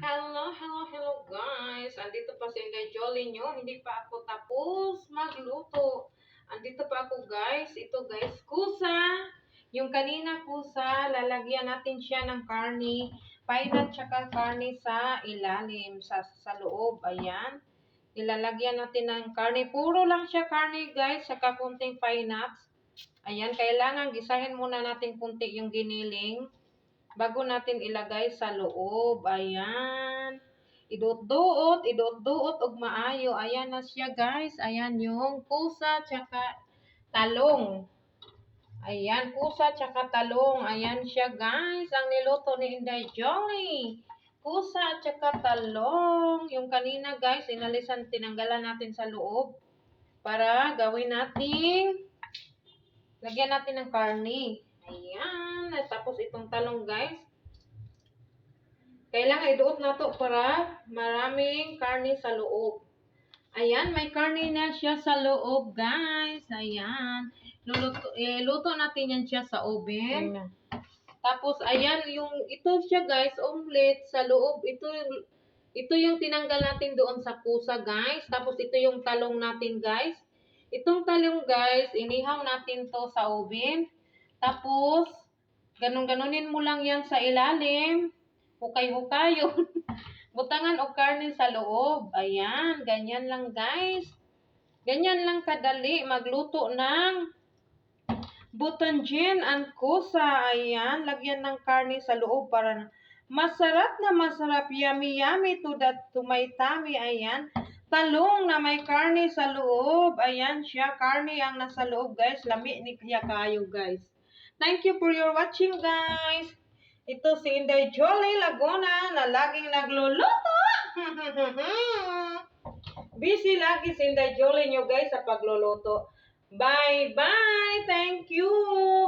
Hello guys. Andito pa si Inday Jolly nyo. Hindi pa ako tapos magluto. Andito pa ako guys. Ito guys, kusa. Yung kanina kusa, lalagyan natin siya ng karni. Painat tsaka karni sa ilalim, sa loob. Ayan. Ilalagyan natin ng karni. Puro lang siya karni guys, saka kunting pineaps. Ayan, kailangan gisahin muna natin kunti yung giniling bago natin ilagay sa loob. Ayan. Idot-duot og maayo. Ayan na siya guys. Ayan yung pusa tsaka talong. Ayan, pusa tsaka talong. Ayan siya guys. Ang niluto ni Inday Jolly. Pusa tsaka talong. Yung kanina guys, tinanggalan natin sa loob para gawin natin, lagyan natin ng karni. Ayan. Tapos itong talong guys, kailangan iduot na to para maraming karni sa loob. Ayan, may karni na siya sa loob guys. Ayan. Luto natin yan siya sa oven. Ayan. Tapos ayan, ito siya guys, omelet sa loob. Ito yung tinanggal natin doon sa pusa guys. Tapos ito yung talong natin guys. Itong talong guys, inihaw natin to sa oven. Tapos, ganun-ganunin mo lang yan sa ilalim. Hukay-hukayon. Butangan o karne sa loob. Ayan, ganyan lang guys. Ganyan lang kadali magluto ng butanjen and kusa. Ayan, lagyan ng karne sa loob para masarap na masarap. Yummy to my tummy. Ayan. Talong na may karne sa loob. Ayan siya, karne ang nasa loob guys. Lami ni kaya kayo guys. Thank you for your watching guys. Ito si Inday Jolly Laguna na laging nagluluto. Busy lagi si Inday Jolly nyo guys sa pagluluto. Bye-bye. Thank you.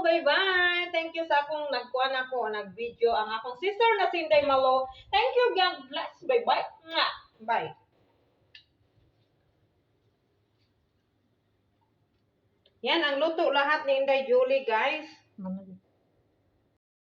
Bye-bye. Thank you sa akong nag-video. Ang akong sister na si Inday Malo. Thank you. God bless. Bye-bye. Bye. Yan ang luto lahat ni Inday Jolly guys.